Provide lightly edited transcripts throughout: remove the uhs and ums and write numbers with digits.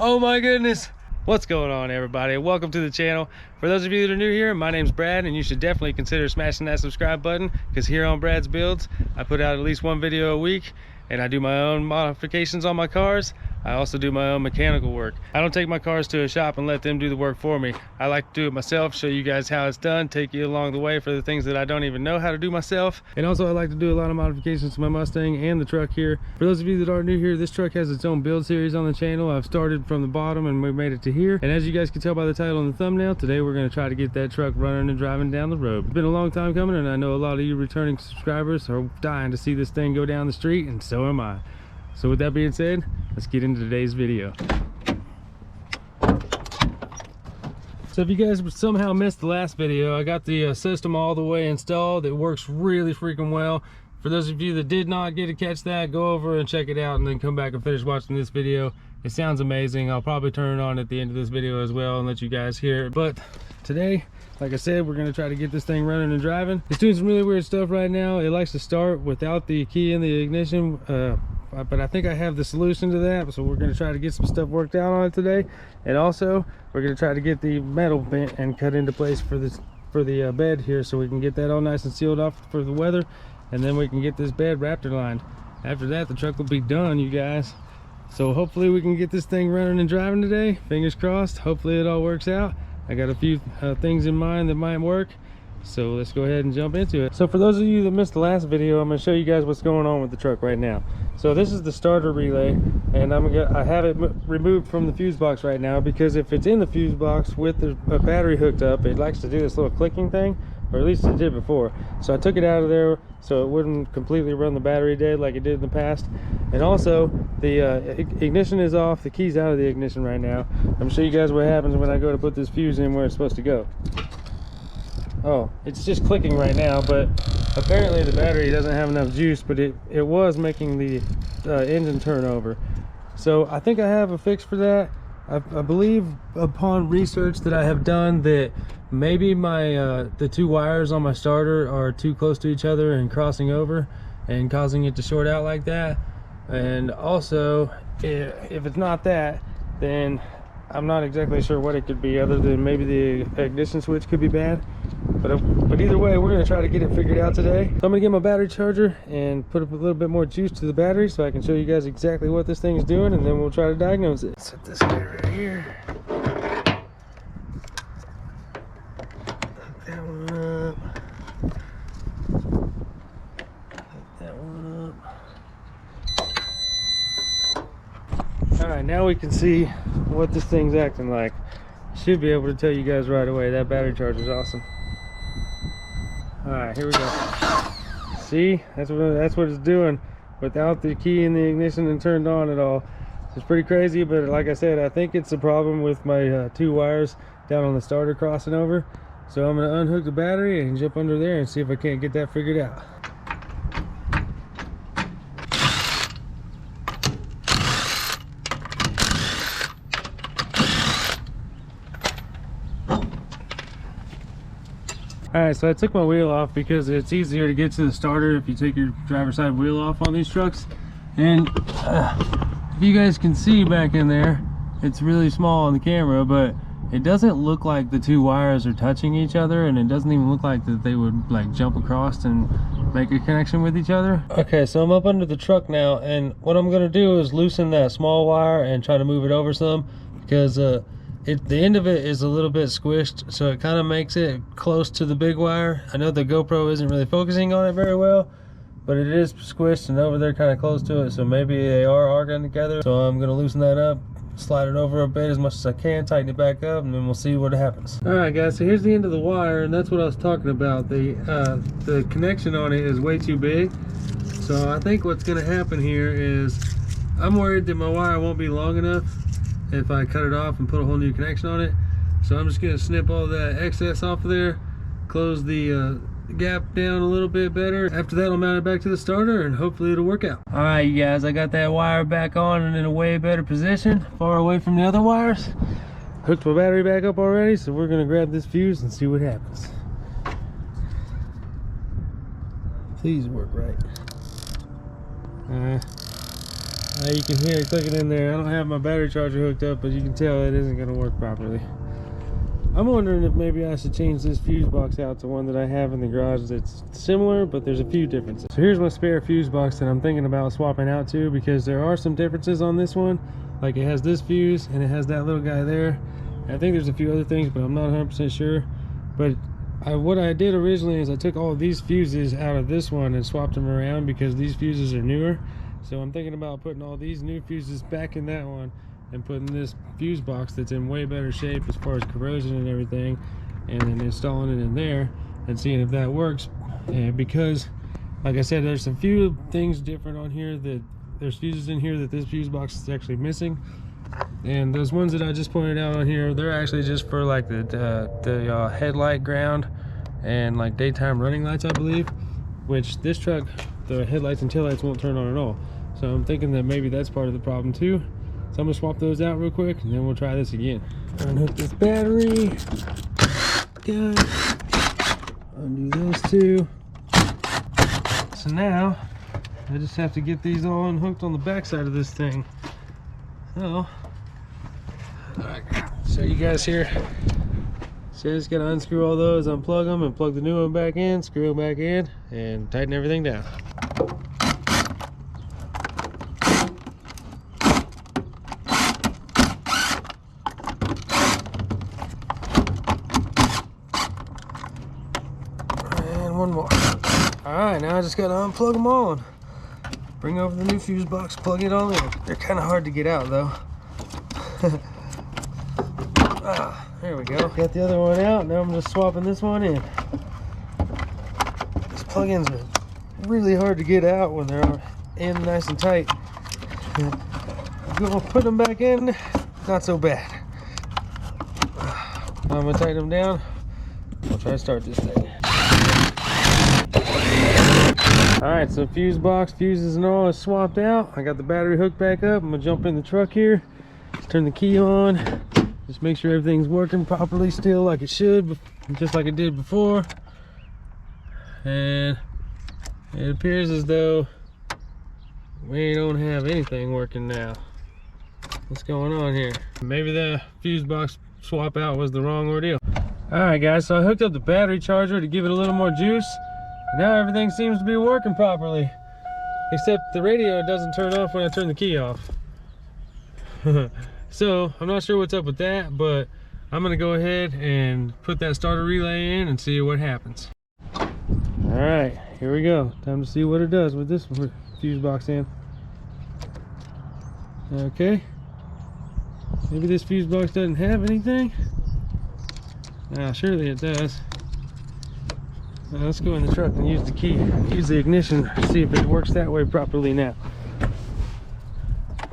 Oh my goodness. What's going on, everybody? Welcome to the channel. For those of you that are new here, my name's Brad, and you should definitely consider smashing that subscribe button, because here on Brad's Builds, I put out at least one video a week, and I do my own modifications on my cars. I also do my own mechanical work. I don't take my cars to a shop and let them do the work for me. I like to do it myself, show you guys how it's done, take you along the way for the things that I don't even know how to do myself. And also I like to do a lot of modifications to my Mustang and the truck here. For those of you that are new here, this truck has its own build series on the channel. I've started from the bottom and we made it to here. And as you guys can tell by the title and the thumbnail, today we're going to try to get that truck running and driving down the road. It's been a long time coming, and I know a lot of you returning subscribers are dying to see this thing go down the street, and so am I. So with that being said, let's get into today's video. So if you guys somehow missed the last video, I got the system all the way installed. It works really freaking well. For those of you that did not get to catch that, go over and check it out and then come back and finish watching this video. It sounds amazing. I'll probably turn it on at the end of this video as well and let you guys hear it. But today, like I said, we're going to try to get this thing running and driving. It's doing some really weird stuff right now. It likes to start without the key in the ignition, but I think I have the solution to that. So we're going to try to get some stuff worked out on it today. And also, we're going to try to get the metal bent and cut into place for the bed here, so we can get that all nice and sealed off for the weather. And then we can get this bed Raptor lined. After that, the truck will be done, you guys. So hopefully we can get this thing running and driving today. Fingers crossed. Hopefully it all works out. I got a few things in mind that might work, so let's go ahead and jump into it. So for those of you that missed the last video, I'm going to show you guys what's going on with the truck right now. So this is the starter relay, and I have it removed from the fuse box right now, because if it's in the fuse box with the battery hooked up, it likes to do this little clicking thing, or at least it did before. So I took it out of there so it wouldn't completely run the battery dead like it did in the past. And also the ignition is off, the key's out of the ignition right now. I'm gonna show you guys what happens when I go to put this fuse in where it's supposed to go. Oh, it's just clicking right now, but apparently the battery doesn't have enough juice, but it was making the engine turn over. So I think I have a fix for that. I believe upon research that I have done that maybe my the two wires on my starter are too close to each other and crossing over and causing it to short out like that. And also, if it's not that, then I'm not exactly sure what it could be, other than maybe the ignition switch could be bad. But either way, we're going to try to get it figured out today. So I'm going to get my battery charger and put up a little bit more juice to the battery so I can show you guys exactly what this thing is doing, and then we'll try to diagnose it. Set this guy right here. Hook that one up. Hook that one up. Alright, now we can see what this thing's acting like. Should be able to tell you guys right away. That battery charger is awesome. Alright, here we go. See, that's what it's doing without the key in the ignition and turned on at all. It's pretty crazy, but like I said, I think it's a problem with my two wires down on the starter crossing over. So I'm going to unhook the battery and jump under there and see if I can't get that figured out. Alright, so I took my wheel off because it's easier to get to the starter if you take your driver's side wheel off on these trucks. And if you guys can see back in there, it's really small on the camera, but it doesn't look like the two wires are touching each other, and it doesn't even look like that they would like jump across and make a connection with each other. Okay, so I'm up under the truck now, and what I'm going to do is loosen that small wire and try to move it over some, because the end of it is a little bit squished, so it kind of makes it close to the big wire. I know the GoPro isn't really focusing on it very well, but it is squished and over there kind of close to it, so maybe they are arguing together. So I'm going to loosen that up, slide it over a bit as much as I can, tighten it back up, and then we'll see what happens. Alright guys, so here's the end of the wire, and that's what I was talking about. The connection on it is way too big. So I think what's going to happen here is I'm worried that my wire won't be long enough if I cut it off and put a whole new connection on it. So I'm just going to snip all that excess off of there, close the gap down a little bit better. After that, I'll mount it back to the starter and hopefully it'll work out. Alright you guys, I got that wire back on and in a way better position, far away from the other wires. Hooked my battery back up already, so we're going to grab this fuse and see what happens. Please work right. You can hear it clicking in there. I don't have my battery charger hooked up, but you can tell it isn't going to work properly. I'm wondering if maybe I should change this fuse box out to one that I have in the garage that's similar, but there's a few differences. So here's my spare fuse box that I'm thinking about swapping out to, because there are some differences on this one. Like it has this fuse and it has that little guy there. I think there's a few other things, but I'm not 100% sure. But what I did originally is I took all of these fuses out of this one and swapped them around because these fuses are newer. So I'm thinking about putting all these new fuses back in that one and putting this fuse box that's in way better shape as far as corrosion and everything, and then installing it in there and seeing if that works. And because, like I said, there's a few things different on here, that there's fuses in here that this fuse box is actually missing. And those ones that I just pointed out on here, they're actually just for like the headlight ground and like daytime running lights, I believe, which this truck, the headlights and taillights won't turn on at all. So I'm thinking that maybe that's part of the problem too. So I'm gonna swap those out real quick and then we'll try this again. Unhook this battery. Good. Undo those two. So now I just have to get these all unhooked on the back side of this thing. So, alright, so you guys here. So I just gotta unscrew all those, unplug them, and plug the new one back in, screw them back in, and tighten everything down. One more. Alright, now I just gotta unplug them all and bring over the new fuse box, plug it all in. They're kind of hard to get out though. There we go. Got the other one out, now I'm just swapping this one in. These plug-ins are really hard to get out when they're in nice and tight. Gonna put them back in, not so bad. I'm gonna tighten them down. I'll try to start this thing. Alright, so fuse box, fuses and all is swapped out. I got the battery hooked back up. I'm gonna jump in the truck here, just turn the key on, just make sure everything's working properly still like it should, just like it did before. And it appears as though we don't have anything working now. What's going on here? Maybe the fuse box swap out was the wrong ordeal. Alright guys, so I hooked up the battery charger to give it a little more juice. Now everything seems to be working properly, except the radio doesn't turn off when I turn the key off. So I'm not sure what's up with that, but I'm gonna go ahead and put that starter relay in and see what happens. All right, here we go. Time to see what it does with this fuse box in. Okay, maybe this fuse box doesn't have anything. Surely it does. Now let's go in the truck and use the key, use the ignition, see if it works that way properly now.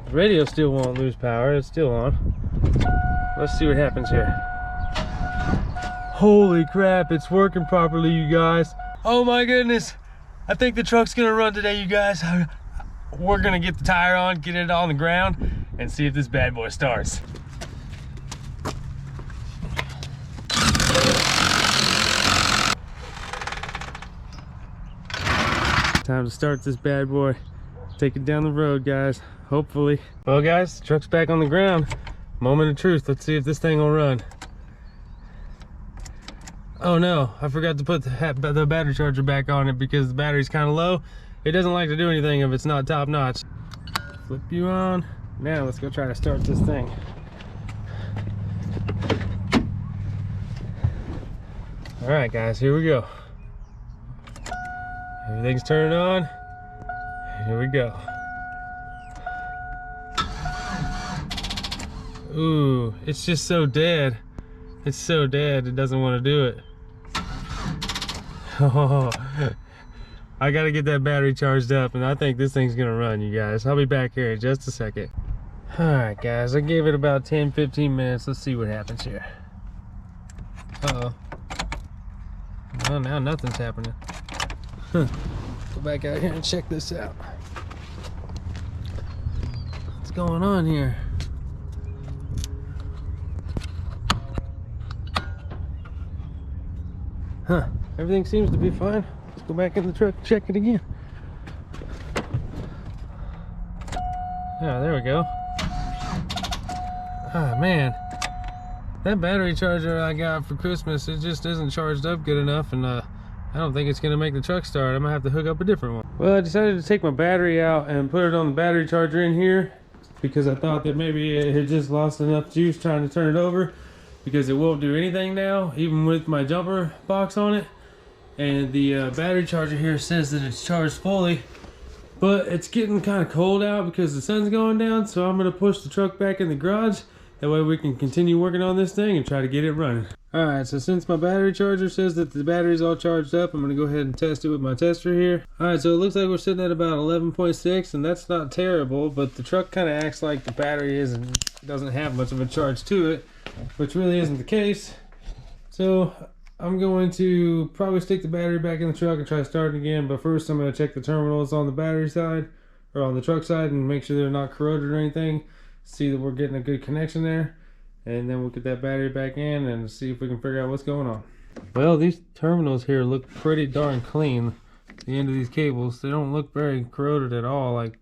The radio still won't lose power, it's still on. Let's see what happens here. Holy crap, it's working properly, you guys. Oh my goodness, I think the truck's gonna run today, you guys. We're gonna get the tire on, get it on the ground, and see if this bad boy starts. Time to start this bad boy. Take it down the road, guys. Hopefully. Well, guys, the truck's back on the ground. Moment of truth. Let's see if this thing will run. Oh no, I forgot to put the battery charger back on it because the battery's kind of low. It doesn't like to do anything if it's not top notch. Flip you on. Now let's go try to start this thing. All right, guys, here we go. Everything's turning on. Here we go. Ooh, it's just so dead. It's so dead, it doesn't want to do it. Oh, I gotta get that battery charged up, and I think this thing's gonna run, you guys. I'll be back here in just a second. Alright, guys, I gave it about 10-15 minutes. Let's see what happens here. Uh-oh. Well, now nothing's happening. Go back out here and check this out. What's going on here? Huh, everything seems to be fine. Let's go back in the truck and check it again. Yeah, there we go. Ah, man. That battery charger I got for Christmas, it just isn't charged up good enough, and I don't think it's gonna make the truck start. I'm gonna have to hook up a different one. Well, I decided to take my battery out and put it on the battery charger in here because I thought that maybe it had just lost enough juice trying to turn it over, because it won't do anything now, even with my jumper box on it. And the battery charger here says that it's charged fully, but it's getting kind of cold out because the sun's going down, so I'm gonna push the truck back in the garage. That way we can continue working on this thing and try to get it running. Alright, so since my battery charger says that the battery's all charged up, I'm going to go ahead and test it with my tester here. Alright, so it looks like we're sitting at about 11.6, and that's not terrible, but the truck kind of acts like the battery doesn't have much of a charge to it, which really isn't the case. So I'm going to probably stick the battery back in the truck and try starting again, but first I'm going to check the terminals on the battery side, or on the truck side, and make sure they're not corroded or anything. See that we're getting a good connection there, and then we'll get that battery back in and see if we can figure out what's going on. Well, these terminals here look pretty darn clean. The end of these cables, they don't look very corroded at all. Like,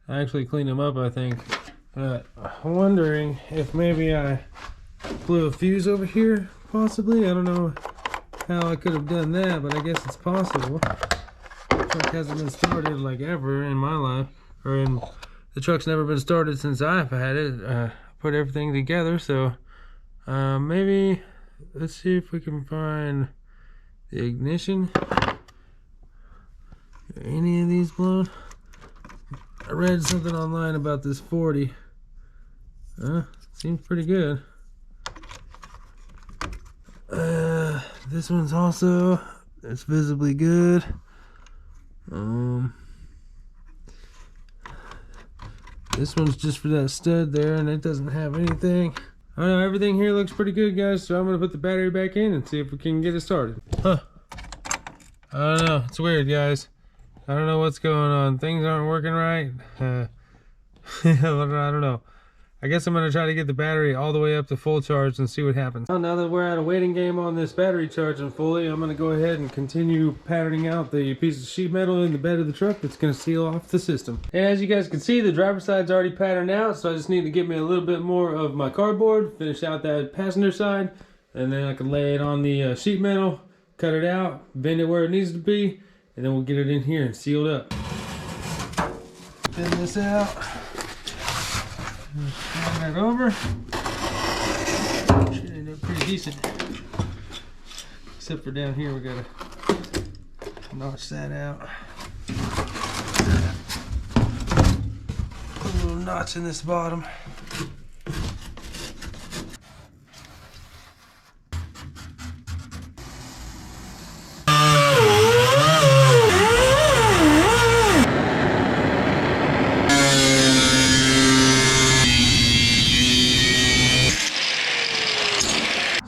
I actually cleaned them up, I think. But I'm wondering if maybe I blew a fuse over here, possibly. I don't know how I could have done that, but I guess it's possible. The truck hasn't been started like ever in my life, or in the truck's never been started since I've had it. Put everything together, so maybe let's see if we can find the ignition. Are any of these blown? I read something online about this 40. Seems pretty good. This one's also, it's visibly good. This one's just for that stud there, and it doesn't have anything. I don't know, everything here looks pretty good, guys, so I'm gonna put the battery back in and see if we can get it started. I don't know, it's weird, guys. I don't know what's going on. Things aren't working right. I don't know. I guess I'm gonna try to get the battery all the way up to full charge and see what happens. Well, now that we're at a waiting game on this battery charging fully, I'm gonna go ahead and continue patterning out the piece of sheet metal in the bed of the truck that's gonna seal off the system. And as you guys can see, the driver's side's already patterned out, so I just need to get me a little bit more of my cardboard, finish out that passenger side, and then I can lay it on the sheet metal, cut it out, bend it where it needs to be, and then we'll get it in here and sealed up. Bend this out. Turn that over. Should end up pretty decent. Except for down here, we gotta notch that out. Put a little notch in this bottom.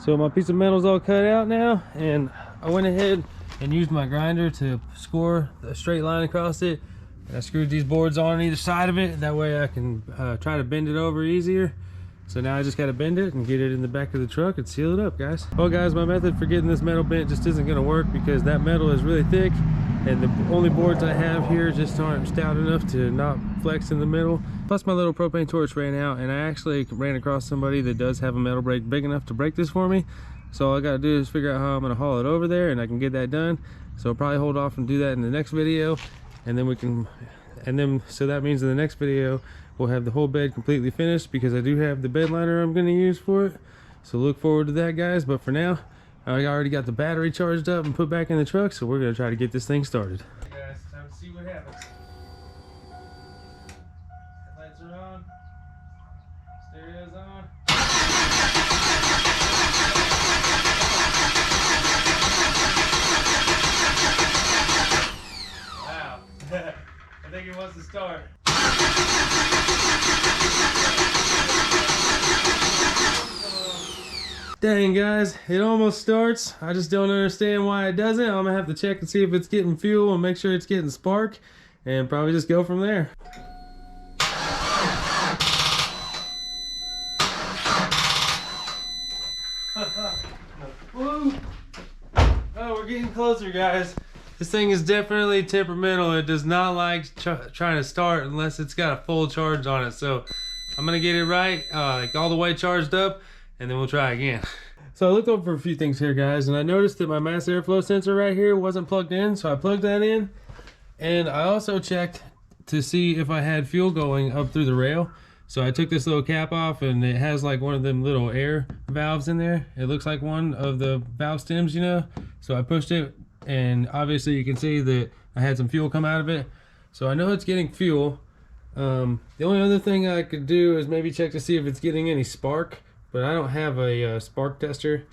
So my piece of metal's all cut out now, and I went ahead and used my grinder to score a straight line across it. And I screwed these boards on either side of it, that way I can try to bend it over easier. So now I just got to bend it and get it in the back of the truck and seal it up, guys. Well, guys, my method for getting this metal bent just isn't going to work because that metal is really thick, and the only boards I have here just aren't stout enough to not flex in the middle. Plus my little propane torch ran out, and I actually ran across somebody that does have a metal brake big enough to break this for me. So all I gotta do is figure out how I'm gonna haul it over there, and I can get that done. So I'll probably hold off and do that in the next video, and then so that means in the next video we'll have the whole bed completely finished, because I do have the bed liner I'm gonna use for it. So look forward to that, guys. But for now, I already got the battery charged up and put back in the truck, so we're gonna try to get this thing started. Okay, guys, time to see what happens. Lights are on. Stereo's on. Wow. I think it wants to start. Dang, guys, it almost starts. I just don't understand why it doesn't. I'm gonna have to check and see if it's getting fuel and make sure it's getting spark, and probably just go from there. Woo! Oh, we're getting closer, guys. This thing is definitely temperamental. It does not like trying to start unless it's got a full charge on it. So I'm gonna get it right, like all the way charged up, and then we'll try again. So I looked over for a few things here, guys, and I noticed that my mass airflow sensor right here wasn't plugged in, so I plugged that in. And I also checked to see if I had fuel going up through the rail. So I took this little cap off, and it has like one of them little air valves in there. It looks like one of the valve stems, you know. So I pushed it, and obviously you can see that I had some fuel come out of it. So I know it's getting fuel. The only other thing I could do is maybe check to see if it's getting any spark, but I don't have a spark tester.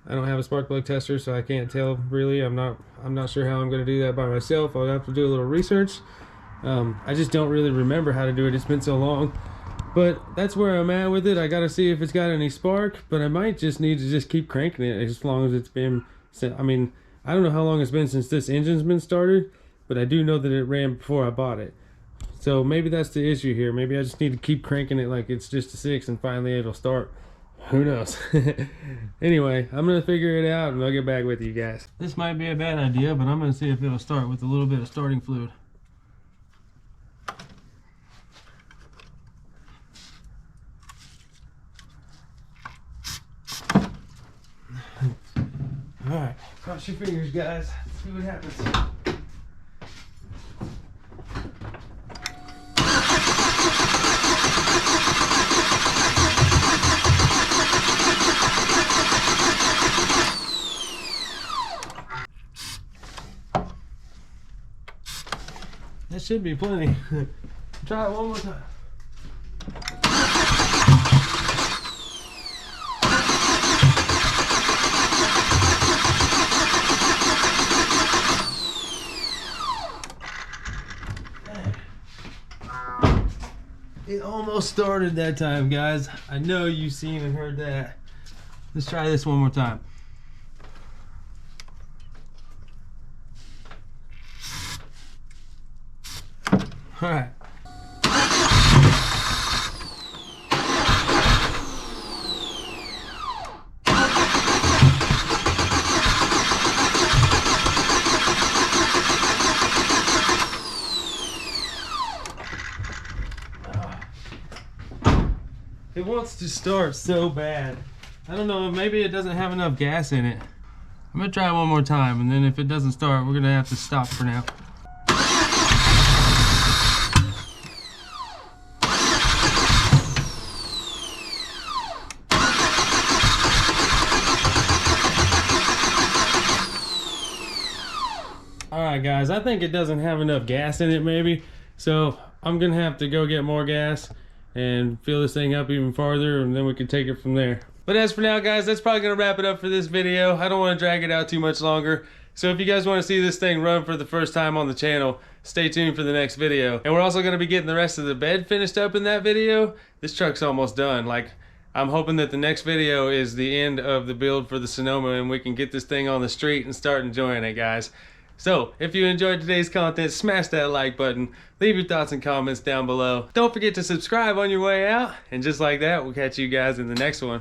I don't have a spark plug tester, so I can't tell really. I'm not sure how I'm going to do that by myself. I'll have to do a little research. I just don't really remember how to do it. It's been so long. But that's where I'm at with it. I got to see if it's got any spark, but I might just need to just keep cranking it as long as it's been. I mean, I don't know how long it's been since this engine's been started, but I do know that it ran before I bought it. So maybe that's the issue here. Maybe I just need to keep cranking it like it's just a 6 and finally it'll start. Who knows? Anyway, I'm gonna figure it out and I'll get back with you guys. This might be a bad idea, but I'm gonna see if it'll start with a little bit of starting fluid. Alright, cross your fingers, guys. See what happens. That should be plenty. Try it one more time. It almost started that time, guys. I know you've seen and heard that. Let's try this one more time. All right. It wants to start so bad. I don't know, maybe it doesn't have enough gas in it. I'm gonna try one more time, and then if it doesn't start, we're gonna have to stop for now. Alright guys, I think it doesn't have enough gas in it maybe, so I'm gonna have to go get more gas and fill this thing up even farther, and then we can take it from there. But as for now, guys, that's probably gonna wrap it up for this video. I don't want to drag it out too much longer, so if you guys want to see this thing run for the first time on the channel, stay tuned for the next video. And we're also gonna be getting the rest of the bed finished up in that video. This truck's almost done. Like, I'm hoping that the next video is the end of the build for the Sonoma and we can get this thing on the street and start enjoying it, guys. So, if you enjoyed today's content, smash that like button, leave your thoughts and comments down below. Don't forget to subscribe on your way out, and just like that, we'll catch you guys in the next one.